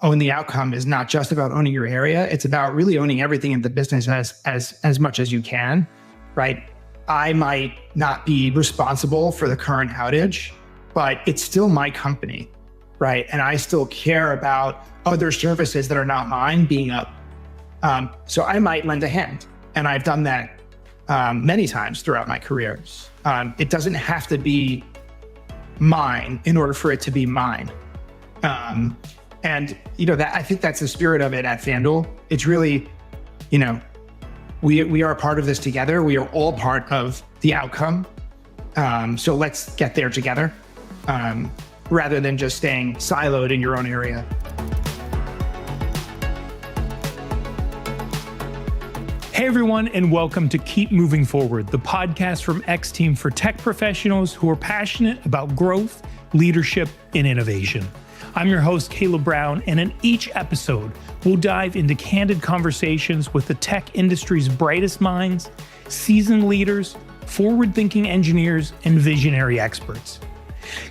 own the outcome is not just about owning your area. It's about really owning everything in the business as much as you can, right? I might not be responsible for the current outage, but it's still my company, right? And I still care about other services that are not mine being up. So I might lend a hand. And I've done that many times throughout my careers. It doesn't have to be mine in order for it to be mine. And that I think that's the spirit of it at FanDuel. It's really, we are a part of this together. We are all part of the outcome. So let's get there together, rather than just staying siloed in your own area. Hey everyone, and welcome to Keep Moving Forward, the podcast from X Team for tech professionals who are passionate about growth, leadership, and innovation. I'm your host, Caleb Brown, and in each episode, we'll dive into candid conversations with the tech industry's brightest minds, seasoned leaders, forward-thinking engineers, and visionary experts.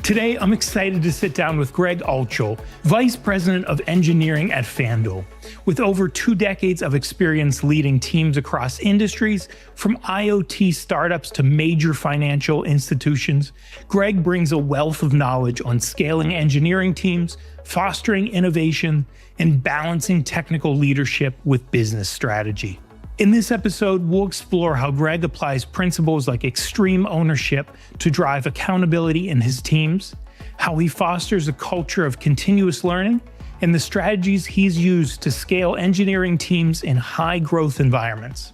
Today, I'm excited to sit down with Gregg Altschul, Vice President of Engineering at FanDuel. With over 2 decades of experience leading teams across industries, from IoT startups to major financial institutions, Gregg brings a wealth of knowledge on scaling engineering teams, fostering innovation, and balancing technical leadership with business strategy. In this episode, we'll explore how Gregg applies principles like extreme ownership to drive accountability in his teams, how he fosters a culture of continuous learning, and the strategies he's used to scale engineering teams in high-growth environments.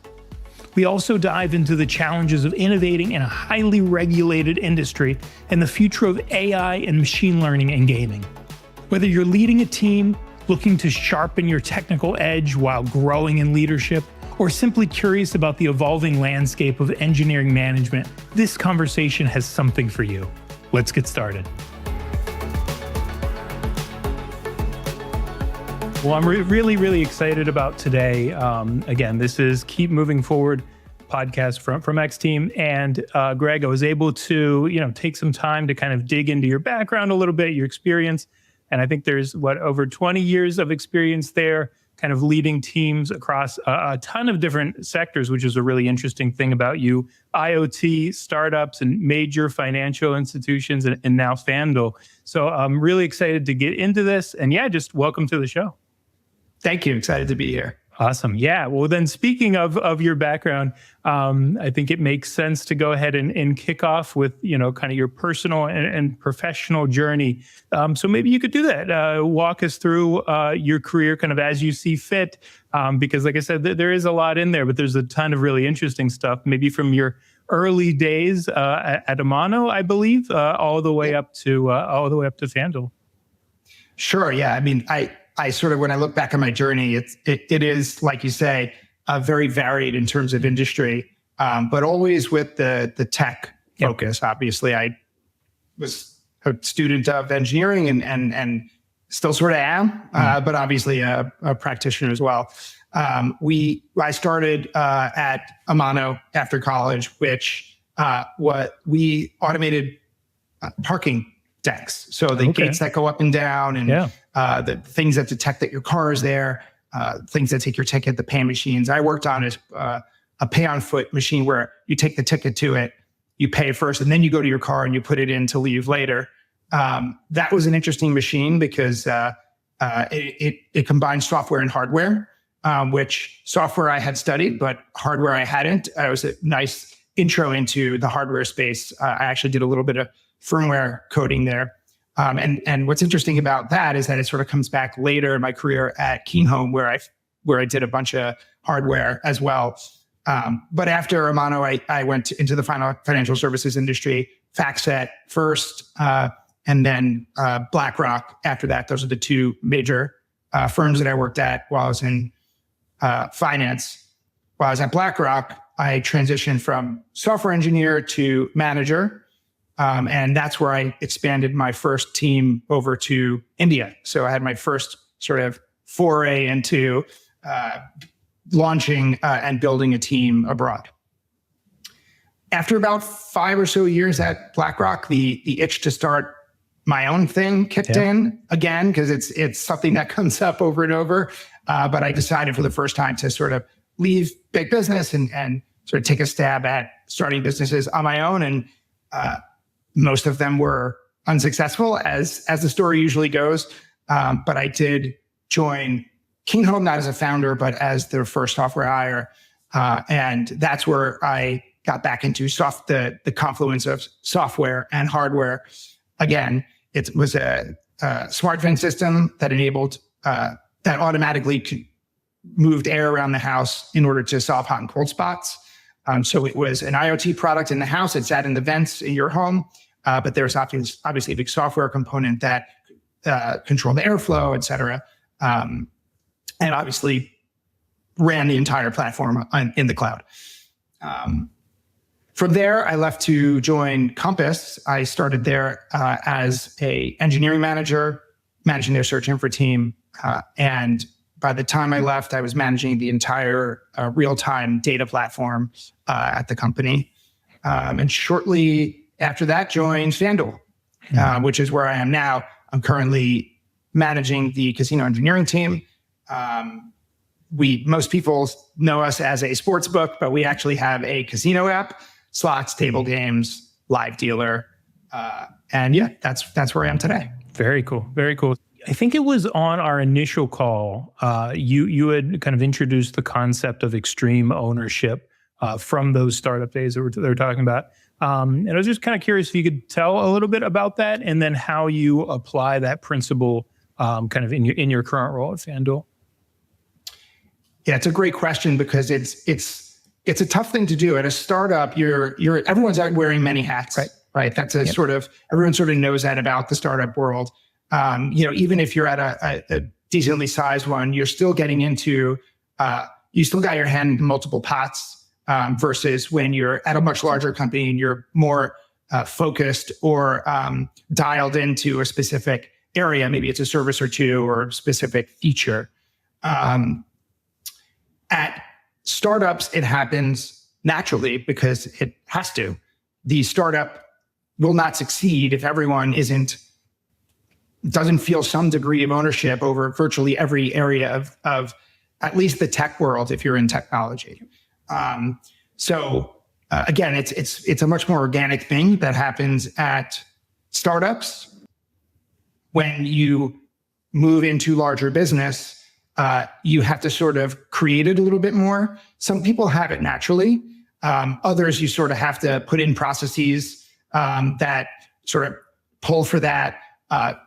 We also dive into the challenges of innovating in a highly regulated industry and the future of AI and machine learning in gaming. Whether you're leading a team, looking to sharpen your technical edge while growing in leadership, or simply curious about the evolving landscape of engineering management, this conversation has something for you. Let's get started. Well, I'm really excited about today. Again, this is Keep Moving Forward podcast from X Team. And Gregg, I was able to, take some time to kind of dig into your background a little bit, your experience. And I think there's over 20 years of experience there, kind of leading teams across a ton of different sectors, which is a really interesting thing about you. IoT, startups, and major financial institutions, and now FanDuel. So I'm really excited to get into this. And yeah, just welcome to the show. Thank you. Excited to be here. Awesome. Yeah. Well, then speaking of your background, I think it makes sense to go ahead and kick off with, kind of your personal and professional journey. So maybe you could do that. Walk us through your career kind of as you see fit. Because like I said, there is a lot in there, but there's a ton of really interesting stuff, maybe from your early days at Amano, I believe, all the way up to FanDuel. Sure. Yeah. I mean, I sort of, when I look back on my journey, it is, like you say, very varied in terms of industry, but always with the tech focus. Obviously, I was a student of engineering and still sort of am, but obviously a practitioner as well. I started at Amano after college, which we automated parking decks. So the gates that go up and down and the things that detect that your car is there, things that take your ticket, the pay machines. I worked on a pay on foot machine where you take the ticket to it, you pay first, and then you go to your car and you put it in to leave later. That was an interesting machine because it combined software and hardware, which software I had studied, but hardware I hadn't. It was a nice intro into the hardware space. I actually did a little bit of firmware coding there. And what's interesting about that is that it sort of comes back later in my career at Keenhome, where I did a bunch of hardware as well. But after Amano, I went into the financial services industry, FactSet first, and then BlackRock after that. Those are the two major firms that I worked at while I was in finance. While I was at BlackRock, I transitioned from software engineer to manager. And that's where I expanded my first team over to India. So I had my first sort of foray into launching and building a team abroad. After about 5 or so years at BlackRock, the itch to start my own thing kicked in again, because it's something that comes up over and over. But I decided for the first time to sort of leave big business and sort of take a stab at starting businesses on my own. And most of them were unsuccessful, as the story usually goes. But I did join Kingholm, not as a founder, but as their first software hire. And that's where I got back into the confluence of software and hardware. Again, it was a smart vent system that enabled, that automatically moved air around the house in order to solve hot and cold spots. So it was an IoT product in the house. It sat in the vents in your home, but there was obviously a big software component that controlled the airflow, et cetera. And obviously ran the entire platform in the cloud. From there, I left to join Compass. I started there as a engineering manager, managing their search infra team. And by the time I left, I was managing the entire real-time data platform at the company. And shortly after that, joined FanDuel, which is where I am now. I'm currently managing the casino engineering team. Most people know us as a sports book, but we actually have a casino app, slots, table games, live dealer. And yeah, that's where I am today. Very cool. Very cool. I think it was on our initial call, you had kind of introduced the concept of extreme ownership from those startup days that they were talking about. And I was just kind of curious if you could tell a little bit about that, and then how you apply that principle kind of in your current role at FanDuel. Yeah, it's a great question, because it's a tough thing to do. At a startup, everyone's out wearing many hats, right? That's a sort of, everyone sort of knows that about the startup world. Even if you're at a decently sized one, you're still getting into, you still got your hand in multiple pots, versus when you're at a much larger company and you're more focused or dialed into a specific area. Maybe it's a service or two or a specific feature. At startups, it happens naturally because it has to. The startup will not succeed if everyone doesn't feel some degree of ownership over virtually every area of at least the tech world, if you're in technology. Again, it's a much more organic thing that happens at startups. When you move into larger business, you have to sort of create it a little bit more. Some people have it naturally. Others, you sort of have to put in processes that sort of pull for that,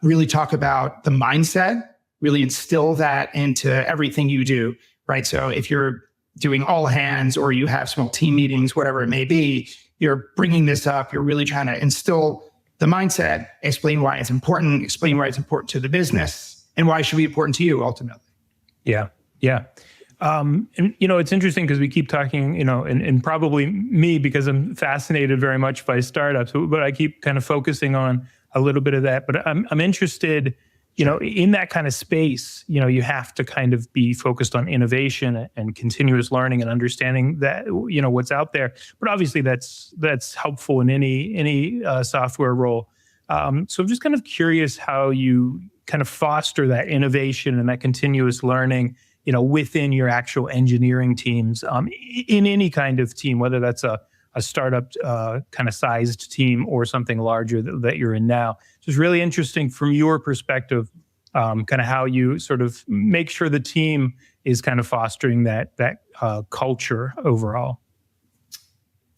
really talk about the mindset, really instill that into everything you do, right? So if you're doing all hands or you have small team meetings, whatever it may be, you're bringing this up, you're really trying to instill the mindset, explain why it's important, explain why it's important to the business, and why it should be important to you ultimately. Yeah. And, it's interesting because we keep talking, and probably me, because I'm fascinated very much by startups, but I keep kind of focusing on a little bit of that. But I'm interested, in that kind of space, you have to kind of be focused on innovation and continuous learning and understanding that, what's out there. But obviously that's helpful in any software role. So I'm just kind of curious how you kind of foster that innovation and that continuous learning, within your actual engineering teams, in any kind of team, whether that's a startup kind of sized team or something larger that you're in now. So it's really interesting from your perspective, kind of how you sort of make sure the team is kind of fostering that culture overall.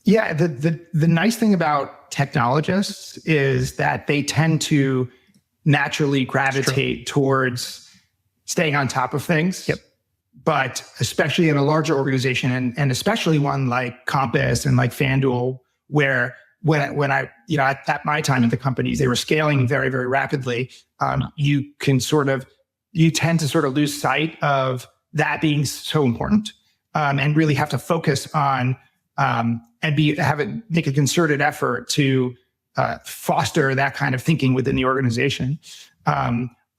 Yeah, the nice thing about technologists is that they tend to naturally gravitate towards staying on top of things. Yep. But especially in a larger organization, and especially one like Compass and like FanDuel, where when I at my time at the companies, they were scaling very, very rapidly. You tend to sort of lose sight of that being so important, and really have to focus on and make a concerted effort to foster that kind of thinking within the organization.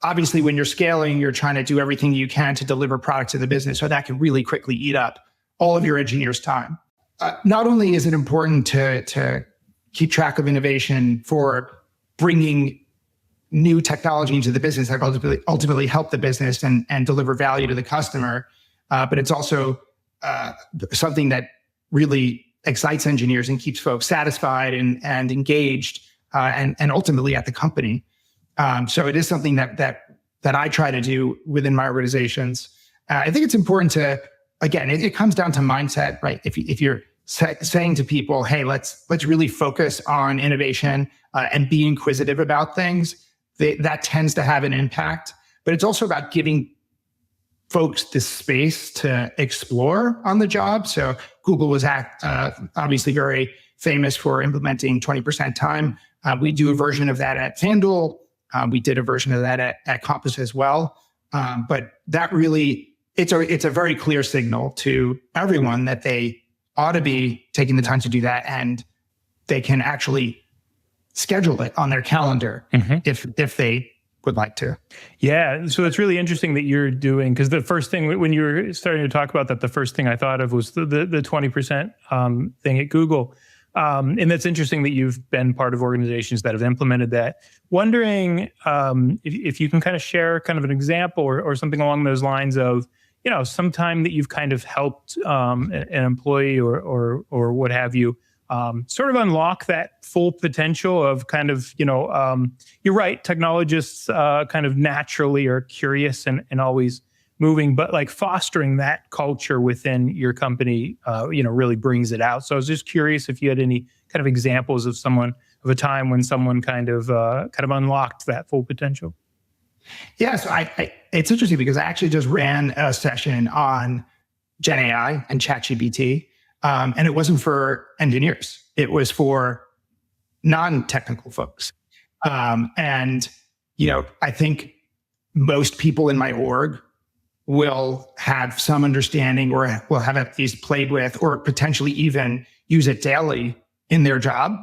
Obviously, when you're scaling, you're trying to do everything you can to deliver product to the business, so that can really quickly eat up all of your engineers' time. Not only is it important to keep track of innovation for bringing new technology into the business that ultimately help the business and deliver value to the customer. But it's also something that really excites engineers and keeps folks satisfied and engaged and ultimately at the company. So it is something that I try to do within my organizations. I think it's important to, again, it comes down to mindset, right? If you're saying to people, hey, let's really focus on innovation and be inquisitive about things, that tends to have an impact. But it's also about giving folks the space to explore on the job. So Google was obviously very famous for implementing 20% time. We do a version of that at FanDuel. We did a version of that at Compass as well. But that really, it's a very clear signal to everyone that they ought to be taking the time to do that, and they can actually schedule it on their calendar if they would like to. Yeah, so it's really interesting that you're doing, because the first thing when you were starting to talk about that, the first thing I thought of was the 20% thing at Google. And that's interesting that you've been part of organizations that have implemented that. Wondering if you can kind of share kind of an example or something along those lines of, some time that you've kind of helped an employee or what have you, sort of unlock that full potential of kind of, you're right, technologists kind of naturally are curious and always moving, but like fostering that culture within your company, really brings it out. So I was just curious if you had any kind of examples of a time when someone kind of unlocked that full potential. Yeah, so it's interesting because I actually just ran a session on Gen AI and ChatGPT, and it wasn't for engineers. It was for non-technical folks. And I think most people in my org will have some understanding or will have at least played with or potentially even use it daily in their job.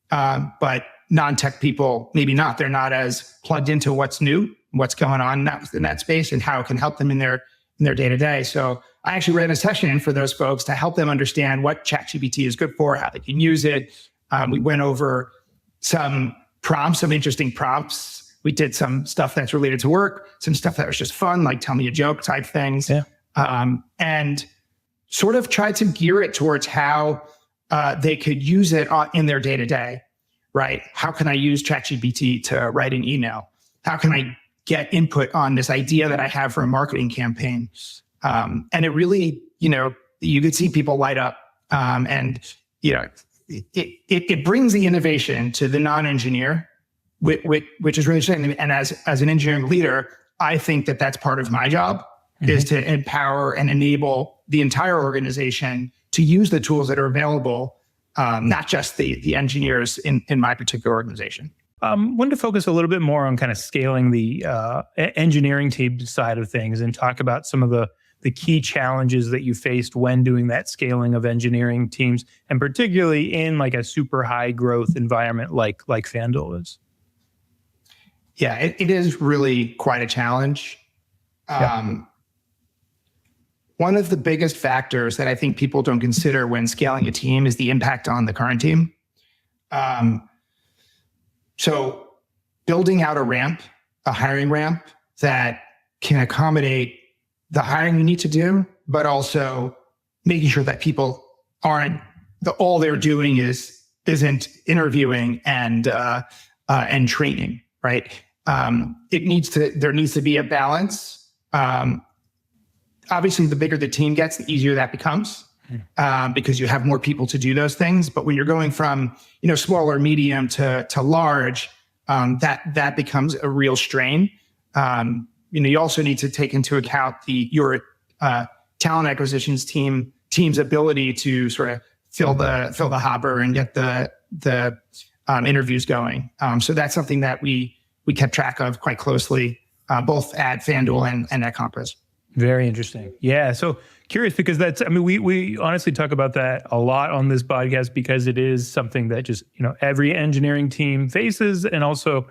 But non-tech people, maybe not. They're not as plugged into what's new, what's going on in that space and how it can help them in their day-to-day. So I actually ran a session for those folks to help them understand what ChatGPT is good for, how they can use it. We went over some interesting prompts. We did some stuff that's related to work, some stuff that was just fun, like tell me a joke type things. Yeah. And sort of tried to gear it towards how they could use it in their day-to-day, right? How can I use ChatGPT to write an email? How can I get input on this idea that I have for a marketing campaign? And it really, you could see people light up. And it brings the innovation to the non-engineer, which is really interesting. And as an engineering leader, I think that that's part of my job is to empower and enable the entire organization to use the tools that are available, not just the engineers in my particular organization. Wanted to focus a little bit more on kind of scaling the engineering team side of things and talk about some of the key challenges that you faced when doing that scaling of engineering teams, and particularly in like a super high growth environment like FanDuel is. Yeah, it is really quite a challenge. One of the biggest factors that I think people don't consider when scaling a team is the impact on the current team. So building out a hiring ramp that can accommodate the hiring you need to do, but also making sure that people all they're doing isn't interviewing and training, right? There needs to be a balance. Obviously, the bigger the team gets, the easier that becomes because you have more people to do those things. But when you're going from small or medium to large, that becomes a real strain. You also need to take into account your talent acquisitions team's ability to sort of fill the hopper and get the interviews going. So that's something that we kept track of quite closely, both at FanDuel and at Compass. Very interesting. Yeah. So curious because we honestly talk about that a lot on this podcast because it is something that just, every engineering team faces and also,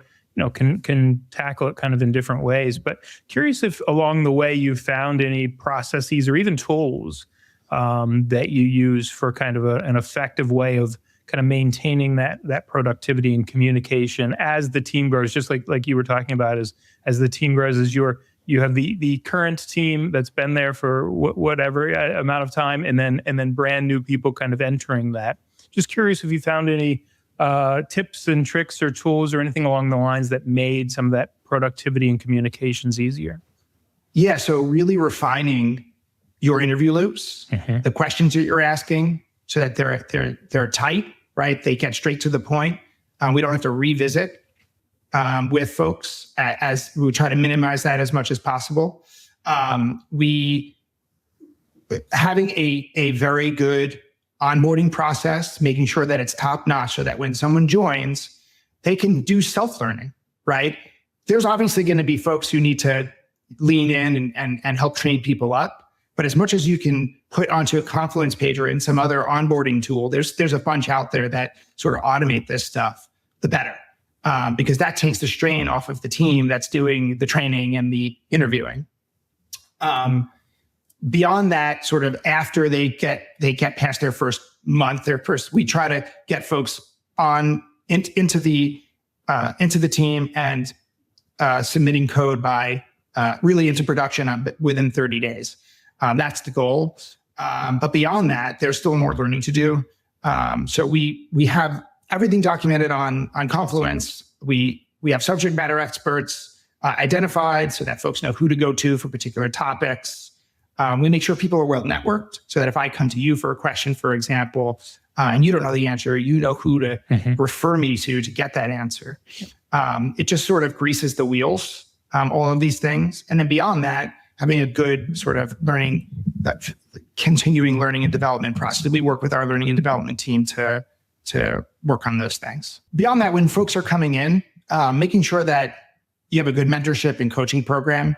can tackle it kind of in different ways. But curious if along the way you found any processes or even tools that you use for kind of an effective way of kind of maintaining that productivity and communication as the team grows, just like you were talking about, as the team grows, as you have the current team that's been there for whatever amount of time, and then brand new people kind of entering that. Just curious if you found any tips and tricks or tools or anything along the lines that made some of that productivity and communications easier. Yeah, so really refining your interview loops, the questions that you're asking, so that they're tight, right? They get straight to the point. We don't have to revisit with folks, as we try to minimize that as much as possible. We having a very good onboarding process, making sure that it's top notch, so that when someone joins, they can do self-learning, right? There's obviously going to be folks who need to lean in and help train people up. But as much as you can put onto a Confluence page or in some other onboarding tool, there's a bunch out there that sort of automate this stuff, the better. Because that takes the strain off of the team that's doing the training and the interviewing. Beyond that, sort of after they get past their first month, we try to get folks into the team and submitting code by really into production within 30 days. That's the goal. But beyond that, there's still more learning to do. So we have everything documented on Confluence. We have subject matter experts identified so that folks know who to go to for particular topics. We make sure people are well networked, so that if I come to you for a question, for example, and you don't know the answer, you know who to refer me to get that answer. It just sort of greases the wheels, all of these things. And then beyond that, having a good sort of continuing learning and development process. We work with our learning and development team to work on those things. Beyond that, when folks are coming in, making sure that you have a good mentorship and coaching program.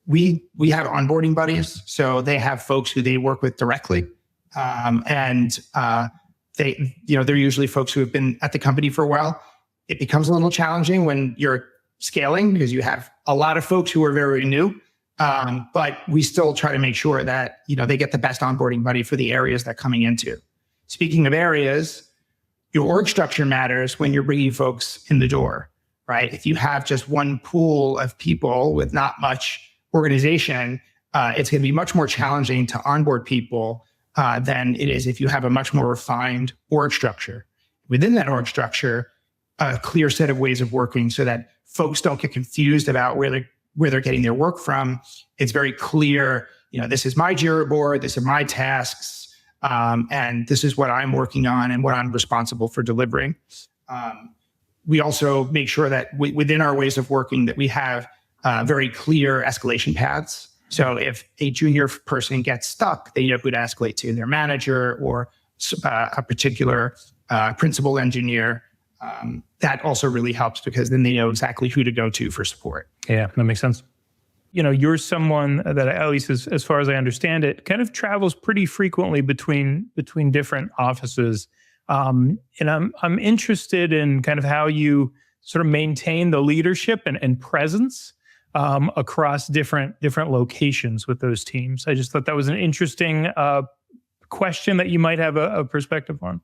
We have onboarding buddies, so they have folks who they work with directly, and they're usually folks who have been at the company for a while. It becomes a little challenging when you're scaling because you have a lot of folks who are very new, but we still try to make sure that they get the best onboarding buddy for the areas they're coming into. Speaking of areas, your org structure matters when you're bringing folks in the door, right? If you have just one pool of people with not much organization, it's going to be much more challenging to onboard people than it is if you have a much more refined org structure. Within that org structure, a clear set of ways of working so that folks don't get confused about where they're getting their work from. It's very clear, this is my Jira board, these are my tasks, and this is what I'm working on and what I'm responsible for delivering. We also make sure that within our ways of working that we have very clear escalation paths. So if a junior person gets stuck, they know who to escalate to, their manager or a particular principal engineer. That also really helps because then they know exactly who to go to for support. Yeah, that makes sense. You're someone that, at least as far as I understand it, kind of travels pretty frequently between different offices. And I'm interested in kind of how you sort of maintain the leadership and presence across different locations with those teams. I just thought that was an interesting question that you might have a perspective on.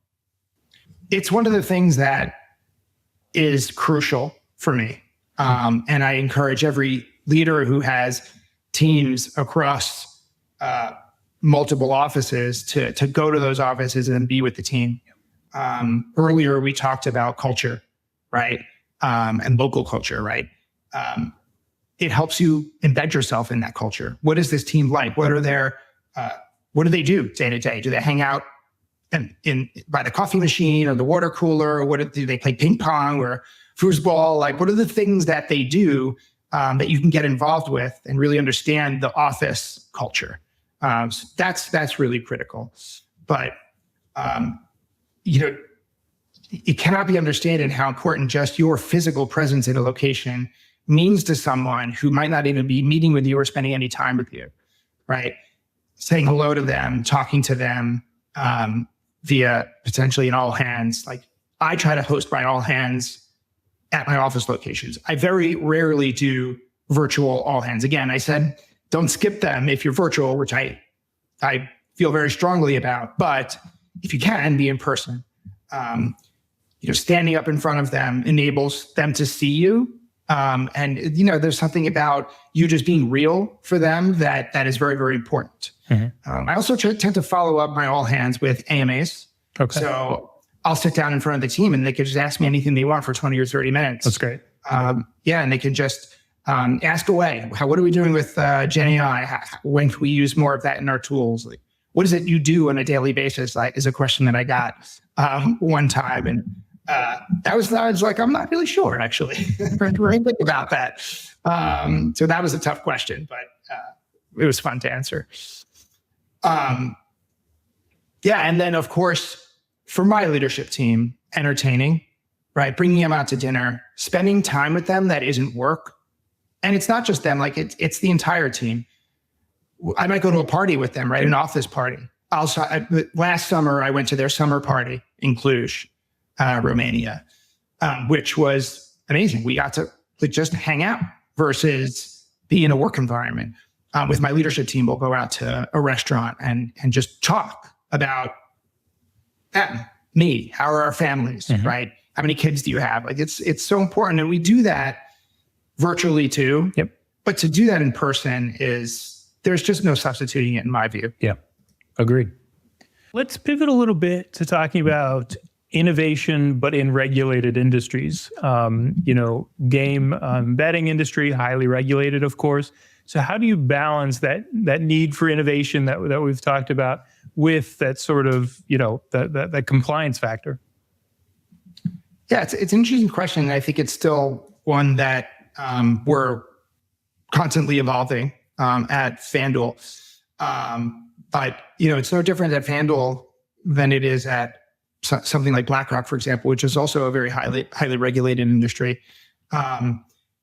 It's one of the things that is crucial for me. And I encourage every leader who has teams across multiple offices to go to those offices and be with the team. Earlier, we talked about culture, right? And local culture, right? It helps you embed yourself in that culture. What is this team like? What do they do day to day? Do they hang out by the coffee machine or the water cooler? Or do they play ping pong or foosball? Like, what are the things that they do that you can get involved with and really understand the office culture? So that's really critical. But it cannot be understated how important just your physical presence in a location means to someone who might not even be meeting with you or spending any time with you, right? Saying hello to them, talking to them via potentially an all hands. Like, I try to host my all hands at my office locations. I very rarely do virtual all hands. Again, I said, don't skip them if you're virtual, which I feel very strongly about. But if you can, be in person. Standing up in front of them enables them to see you. And there's something about you just being real for them that is very, very important. I also tend to follow up my all hands with AMAs. Okay. So I'll sit down in front of the team and they can just ask me anything they want for 20 or 30 minutes. That's great. And they can just ask away. What are we doing with Gen AI? When can we use more of that in our tools? Like, what is it you do on a daily basis? Is a question that I got one time. And I was like, I'm not really sure, actually. Really think about that. So that was a tough question, but it was fun to answer. And then, of course, for my leadership team, entertaining, right? Bringing them out to dinner, spending time with them that isn't work. And it's not just them, like it's the entire team. I might go to a party with them, right? An office party. Last summer, I went to their summer party in Cluj, Romania, which was amazing. We got to just hang out versus be in a work environment. With my leadership team, we'll go out to a restaurant and just talk about me. How are our families, right? How many kids do you have? Like it's so important. And we do that virtually too. Yep. But to do that in person there's just no substituting it in my view. Yeah, agreed. Let's pivot a little bit to talking about innovation, but in regulated industries. Game betting industry, highly regulated, of course. So how do you balance that need for innovation that we've talked about with that sort of, that compliance factor? Yeah, it's an interesting question. And I think it's still one that we're constantly evolving at FanDuel. But, it's no different at FanDuel than it is at something like BlackRock, for example, which is also a very highly regulated industry.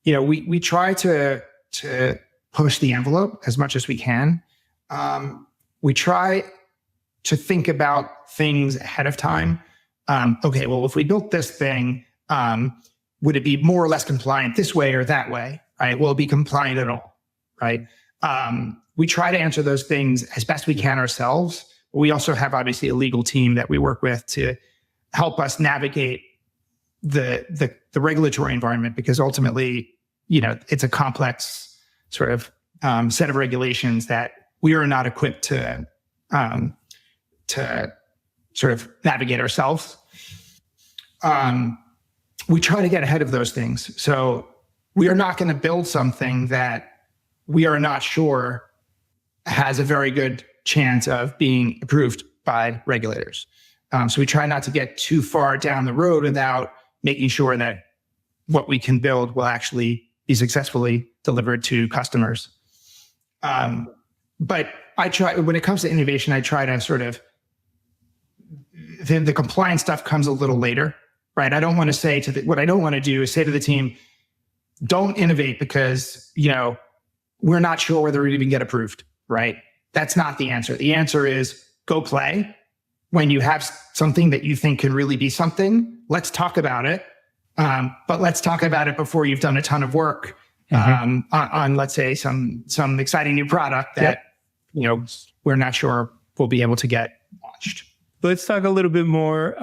We try to push the envelope as much as we can. We try to think about things ahead of time. Okay, well, if we built this thing, would it be more or less compliant this way or that way? Right? Will it be compliant at all? Right? We try to answer those things as best we can ourselves. We also have obviously a legal team that we work with to help us navigate the regulatory environment, because ultimately, it's a complex sort of set of regulations that we are not equipped to sort of navigate ourselves. We try to get ahead of those things. So we are not going to build something that we are not sure has a very good chance of being approved by regulators. So we try not to get too far down the road without making sure that what we can build will actually be successfully delivered to customers. But I try, when it comes to innovation, I try to sort of, the compliance stuff comes a little later, right? I don't want to say what I don't want to do is say to the team, don't innovate because, we're not sure whether we even get approved, right? That's not the answer. The answer is go play. When you have something that you think can really be something, let's talk about it. But let's talk about it before you've done a ton of work on let's say, some exciting new product that, we're not sure we'll be able to get launched. Let's talk a little bit more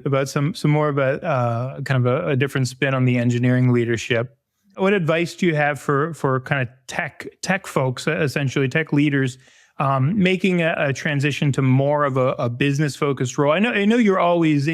about some more about kind of a different spin on the engineering leadership. What advice do you have for kind of tech folks, essentially tech leaders, making a transition to more of a business focused role? I know you always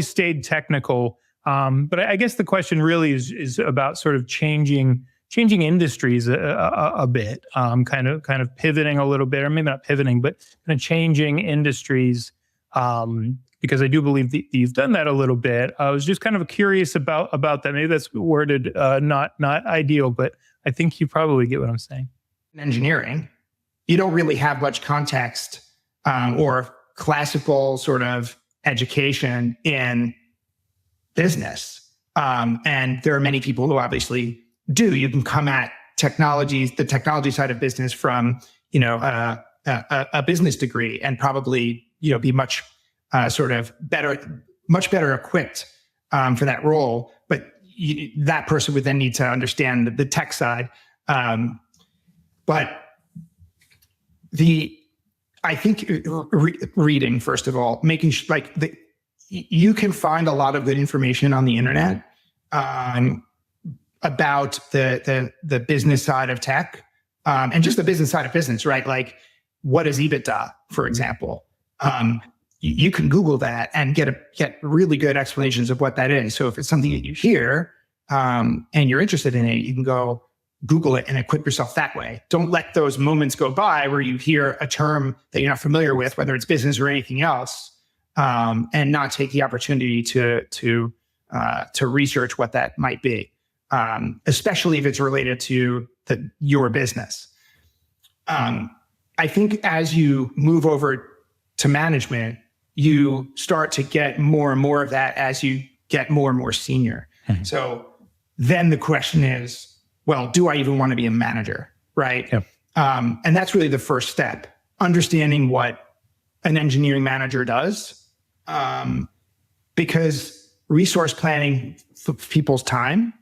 stayed technical, but I guess the question really is about sort of changing industries a bit, kind of pivoting a little bit, or maybe not pivoting, but kind of changing industries. Because I do believe that you've done that a little bit. I was just kind of curious about that. Maybe that's worded not ideal, but I think you probably get what I'm saying. In engineering, you don't really have much context or classical sort of education in business. And there are many people who obviously do. You can come at the technology side of business from, a business degree and probably, be much better equipped for that role. But that person would then need to understand the tech side. But I think reading, first of all, making you can find a lot of good information on the internet about the business side of tech and just the business side of business, right? Like, what is EBITDA, for example? You can Google that and get really good explanations of what that is. So if it's something that you hear and you're interested in it, you can go Google it and equip yourself that way. Don't let those moments go by where you hear a term that you're not familiar with, whether it's business or anything else, and not take the opportunity to research what that might be, especially if it's related to your business. I think as you move over to management, you start to get more and more of that as you get more and more senior. Mm-hmm. So then the question is, well, do I even want to be a manager, right? Yep. And that's really the first step, understanding what an engineering manager does, because resource planning for people's time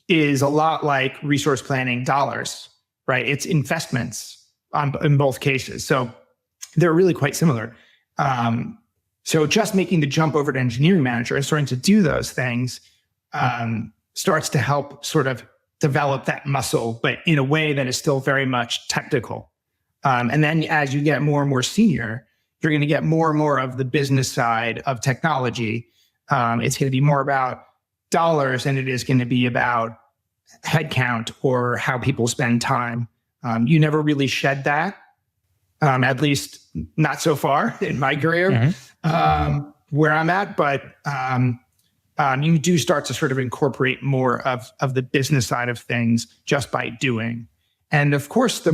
is a lot like resource planning dollars, right? It's investments in both cases. So they're really quite similar. So just making the jump over to engineering manager and starting to do those things starts to help sort of develop that muscle, but in a way that is still very much technical. And then as you get more and more senior, you're going to get more and more of the business side of technology. It's going to be more about dollars than it is going to be about headcount or how people spend time. You never really shed that, at least not so far in my career, where I'm at. But you do start to sort of incorporate more of the business side of things just by doing. And of course, the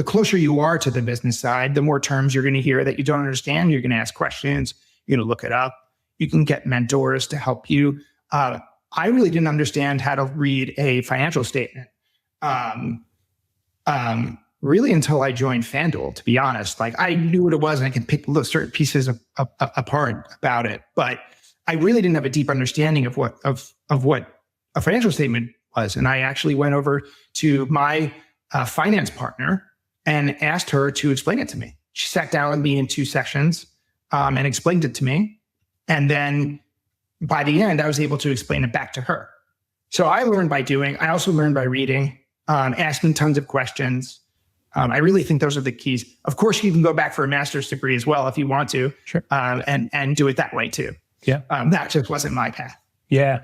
closer you are to the business side, the more terms you're going to hear that you don't understand. You're going to ask questions. You're going to look it up. You can get mentors to help you. I really didn't understand how to read a financial statement really until I joined FanDuel, to be honest. Like, I knew what it was and I could pick certain pieces apart about it, but I really didn't have a deep understanding of what a financial statement was. And I actually went over to my finance partner and asked her to explain it to me. She sat down with me in 2 sessions and explained it to me. And then by the end, I was able to explain it back to her. So I learned by doing. I also learned by reading, asking tons of questions. I really think those are the keys. Of course, you can go back for a master's degree as well if you want to, sure. And do it that way too. Yeah, that just wasn't my path. Yeah.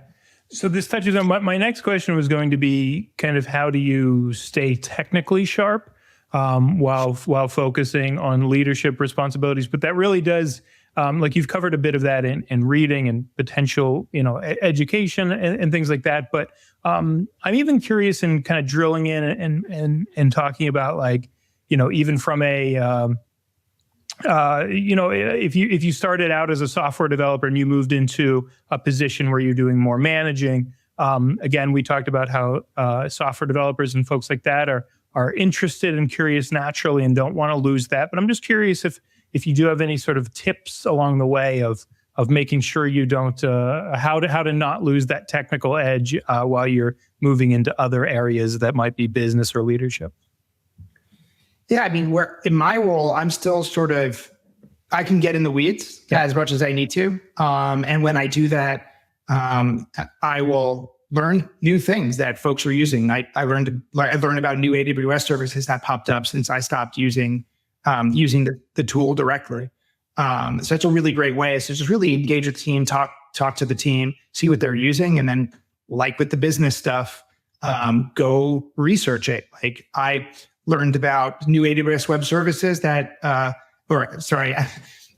So this touches on my next question was going to be kind of how do you stay technically sharp while focusing on leadership responsibilities? But that really does, like you've covered a bit of that in reading and potential, education and things like that. But I'm even curious in kind of drilling in and talking about, like, even from a if you started out as a software developer and you moved into a position where you're doing more managing, again, we talked about how software developers and folks like that are interested and curious naturally and don't want to lose that. But I'm just curious if you do have any sort of tips along the way of making sure you don't how to not lose that technical edge while you're moving into other areas that might be business or leadership. Yeah, I mean, in my role, I'm still I can get in the weeds as much as I need to. And when I do that, I will learn new things that folks are using. I learned about new AWS services that popped up since I stopped using the tool directly. So that's a really great way. So just really engage with the team, talk to the team, see what they're using, and then, like with the business stuff, go research it. Like, I learned about new AWS web services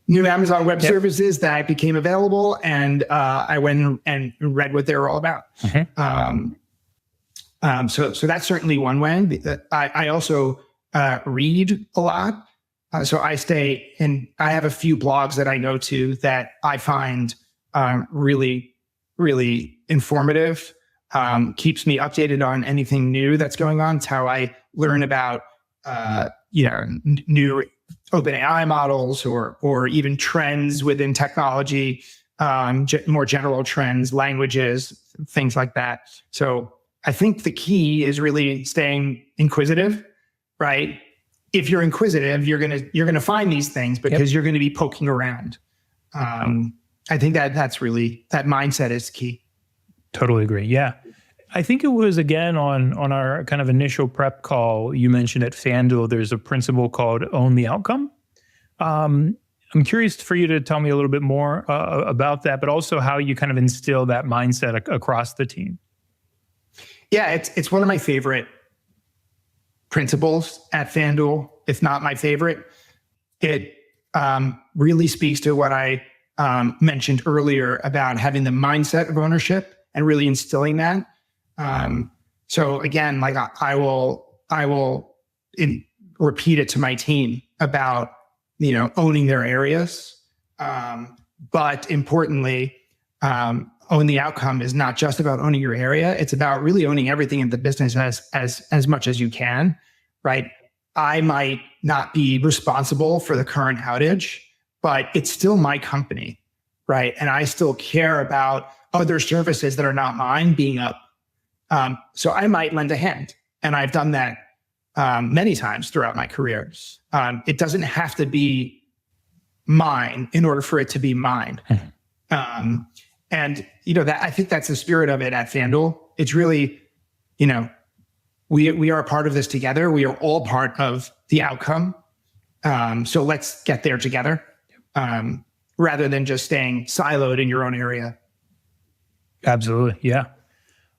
new Amazon web services that became available, and I went and read what they were all about. Mm-hmm. So that's certainly one way. I also read a lot. So I have a few blogs that I go to that I find really, really informative, keeps me updated on anything new that's going on. It's how I learn about, new OpenAI models or even trends within technology, more general trends, languages, things like that. So I think the key is really staying inquisitive, right? if you're inquisitive, you're gonna find these things because you're going to be poking around. I think that's really, that mindset is key. Totally agree. Yeah. I think it was, again, on our kind of initial prep call, you mentioned at FanDuel, there's a principle called own the outcome. I'm curious for you to tell me a little bit more about that, but also how you kind of instill that mindset across the team. Yeah, it's one of my favorite principles at FanDuel, if not my favorite. It really speaks to what I mentioned earlier about having the mindset of ownership and really instilling that. So again, like I will repeat it to my team about, owning their areas. But importantly, own the outcome is not just about owning your area. It's about really owning everything in the business as much as you can, right? I might not be responsible for the current outage, but it's still my company, right? And I still care about other services that are not mine being up. So I might lend a hand, and I've done that many times throughout my career. It doesn't have to be mine in order for it to be mine. And that, I think that's the spirit of it at FanDuel. It's really, we are a part of this together. We are all part of the outcome. So let's get there together, rather than just staying siloed in your own area. Absolutely. Yeah.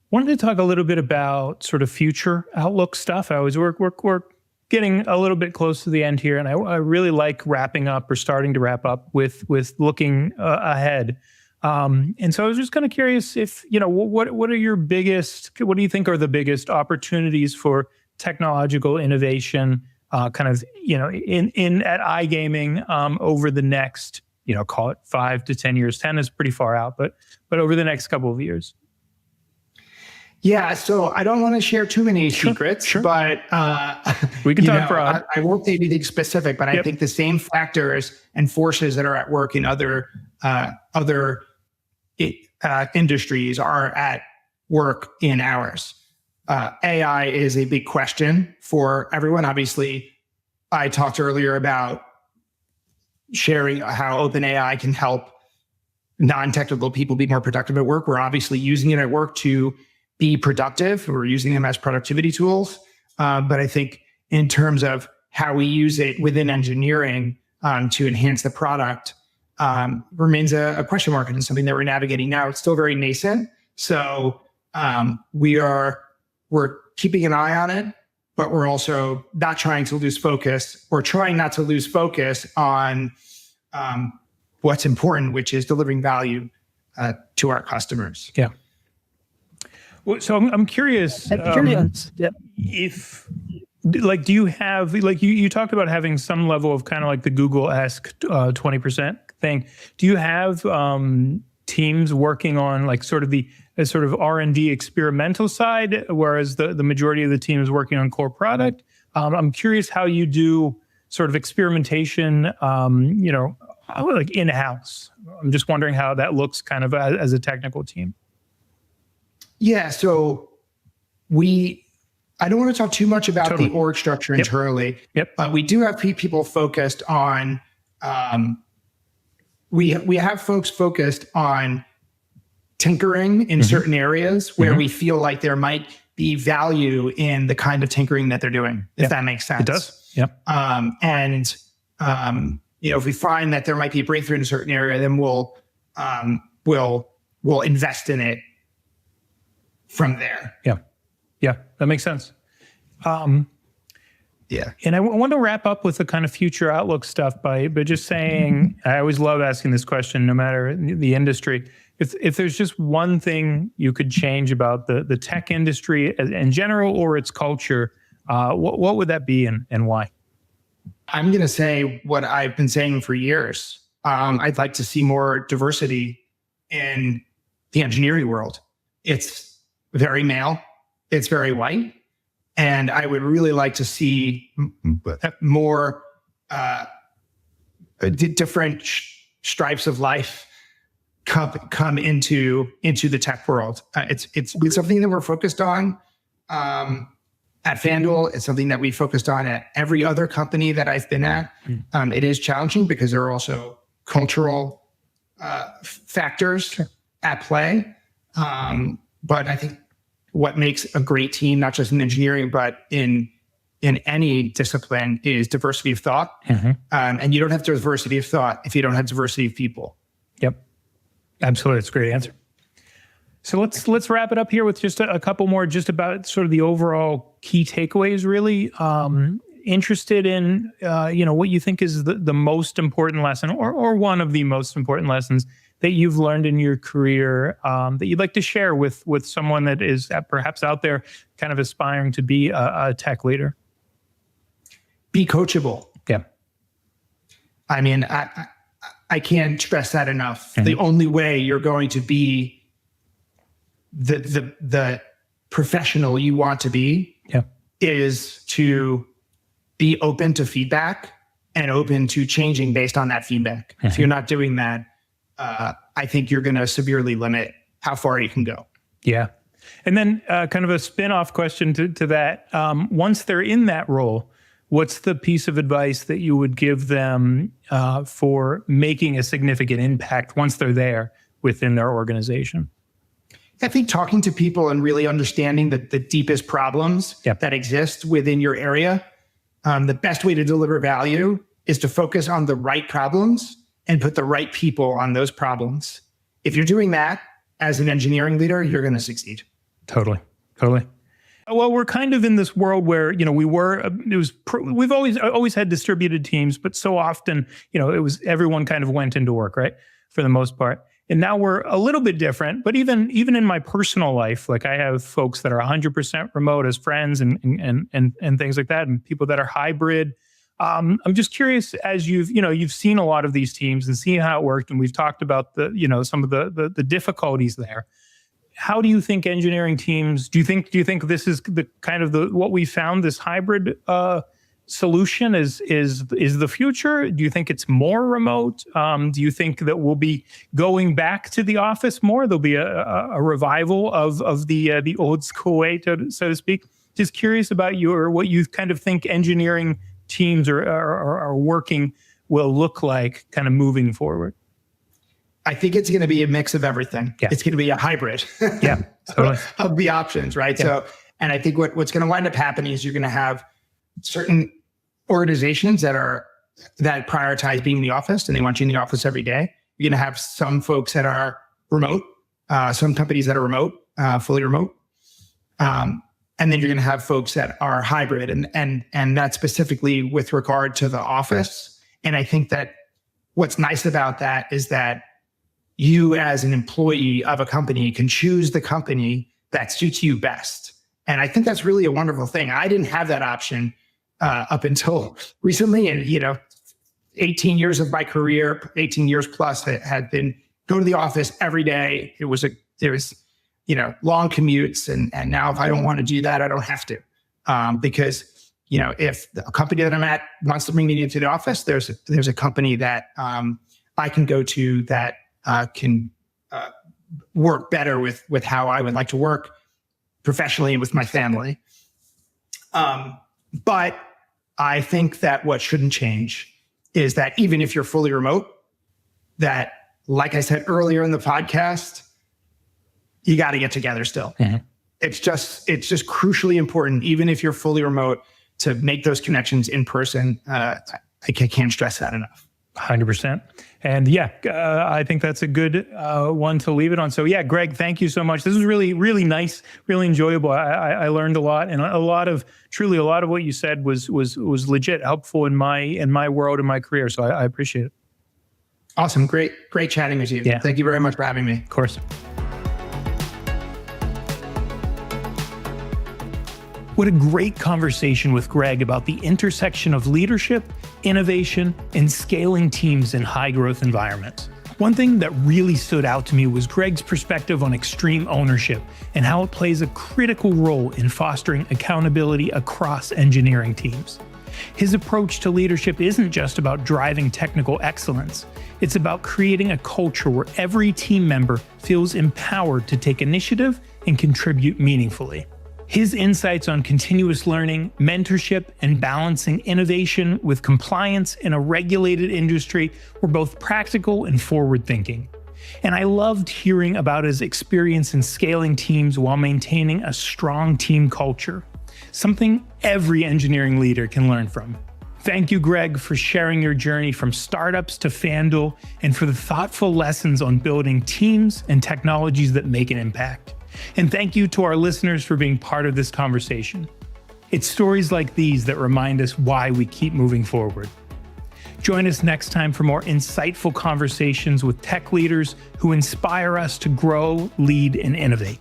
Wanted to talk a little bit about sort of future outlook stuff. We're getting a little bit close to the end here, and I really like wrapping up or starting to wrap up with looking ahead. And so I was just kind of curious if, what do you think are the biggest opportunities for technological innovation, kind of, at iGaming, over the next, call it 5 to 10 years. 10 is pretty far out, but over the next couple of years. Yeah, so I don't want to share too many secrets, but we can talk broad. I won't say anything specific, but I think the same factors and forces that are at work in other industries are at work in ours. AI is a big question for everyone. Obviously, I talked earlier about sharing how OpenAI can help non-technical people be more productive at work. We're obviously using it at work to be productive. We're using them as productivity tools. But I think in terms of how we use it within engineering to enhance the product, remains a question mark, and it's something that we're navigating now. It's still very nascent. So we're keeping an eye on it, but we're also not trying to lose focus. We're trying not to lose focus on what's important, which is delivering value to our customers. Yeah. Well, so I'm curious. If, do you have, you talked about having some level of kind of like the Google-esque 20% thing. Do you have teams working on like sort of the R&D experimental side, whereas the majority of the team is working on core product? I'm curious how you do sort of experimentation, like in-house. I'm just wondering how that looks kind of as a technical team. Yeah, so I don't want to talk too much about the org structure internally, but we do have people focused on, we have folks focused on tinkering in certain areas where we feel like there might be value in the kind of tinkering that they're doing, if that makes sense. It does. Yep. If we find that there might be a breakthrough in a certain area, then we'll invest in it from there. Yeah, that makes sense. And I want to wrap up with the kind of future outlook stuff by just saying, I always love asking this question, no matter the industry. If there's just one thing you could change about the tech industry in general or its culture, what would that be and why? I'm going to say what I've been saying for years. I'd like to see more diversity in the engineering world. It's very male. It's very white. And I would really like to see more different stripes of life come into the tech world. It's something that we're focused on. at FanDuel. It's something that we focused on at every other company that I've been at. It is challenging because there are also cultural factors at play. But I think what makes a great team, not just in engineering, but in any discipline, is diversity of thought. And you don't have diversity of thought if you don't have diversity of people. Yep. Absolutely. That's a great answer. So let's wrap it up here with just a couple more, just about sort of the overall key takeaways, really. Interested in, what you think is the most important lesson or one of the most important lessons that you've learned in your career that you'd like to share with someone that is perhaps out there kind of aspiring to be a tech leader? Be coachable. Yeah. I mean, I can't stress that enough. The only way you're going to be the professional you want to be is to be open to feedback and open to changing based on that feedback. If you're not doing that, I think you're going to severely limit how far you can go. Yeah. And then kind of a spin-off question to that. Once they're in that role, what's the piece of advice that you would give them for making a significant impact once they're there within their organization? I think talking to people and really understanding the deepest problems that exist within your area. The best way to deliver value is to focus on the right problems and put the right people on those problems. If you're doing that as an engineering leader, you're going to succeed. Totally. Well, we're kind of in this world where, we've always had distributed teams, but so often, it was everyone kind of went into work, right? For the most part. And now we're a little bit different, but even in my personal life, like I have folks that are 100% remote as friends and things like that, and people that are hybrid. I'm just curious, as you've seen a lot of these teams and seen how it worked, and we've talked about some of the difficulties there. How do you think engineering teams? Do you think this is the kind of what we found, this hybrid solution is the future? Do you think it's more remote? Do you think that we'll be going back to the office more? There'll be a revival of the old school way, so to speak. Just curious about what you kind of think engineering teams are working will look like kind of moving forward. I think it's going to be a mix of everything. Yeah. It's going to be a hybrid totally. Of the options, right? Yeah. So, and I think what's going to wind up happening is you're going to have certain organizations that prioritize being in the office and they want you in the office every day. You're going to have some folks that are remote, some companies that are remote, fully remote. And then you're going to have folks that are hybrid and that's specifically with regard to the office. And I think that what's nice about that is that you as an employee of a company can choose the company that suits you best. And I think that's really a wonderful thing. I didn't have that option up until recently. And, 18 years of my career, 18 years plus had been go to the office every day. There was long commutes. And now if I don't want to do that, I don't have to. Because, if the company that I'm at wants to bring me into the office, there's a company that I can go to that can work better with how I would like to work professionally and with my family. But I think that what shouldn't change is that even if you're fully remote, that, like I said earlier in the podcast, you got to get together still. Mm-hmm. It's just crucially important, even if you're fully remote, to make those connections in person. I can't stress that enough. 100%. And I think that's a good one to leave it on. So Gregg, thank you so much. This was really, really nice, really enjoyable. I learned a lot, and a lot of what you said was legit helpful in my world and my career. So I appreciate it. Awesome. Great chatting with you. Yeah. Thank you very much for having me. Of course. What a great conversation with Gregg about the intersection of leadership, innovation, and scaling teams in high-growth environments. One thing that really stood out to me was Gregg's perspective on extreme ownership and how it plays a critical role in fostering accountability across engineering teams. His approach to leadership isn't just about driving technical excellence. It's about creating a culture where every team member feels empowered to take initiative and contribute meaningfully. His insights on continuous learning, mentorship, and balancing innovation with compliance in a regulated industry were both practical and forward-thinking. And I loved hearing about his experience in scaling teams while maintaining a strong team culture, something every engineering leader can learn from. Thank you, Gregg, for sharing your journey from startups to FanDuel and for the thoughtful lessons on building teams and technologies that make an impact. And thank you to our listeners for being part of this conversation. It's stories like these that remind us why we keep moving forward. Join us next time for more insightful conversations with tech leaders who inspire us to grow, lead, and innovate.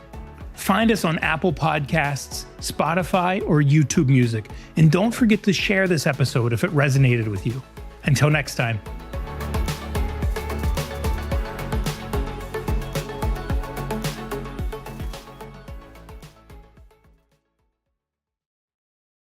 Find us on Apple Podcasts, Spotify, or YouTube Music. And don't forget to share this episode if it resonated with you. Until next time.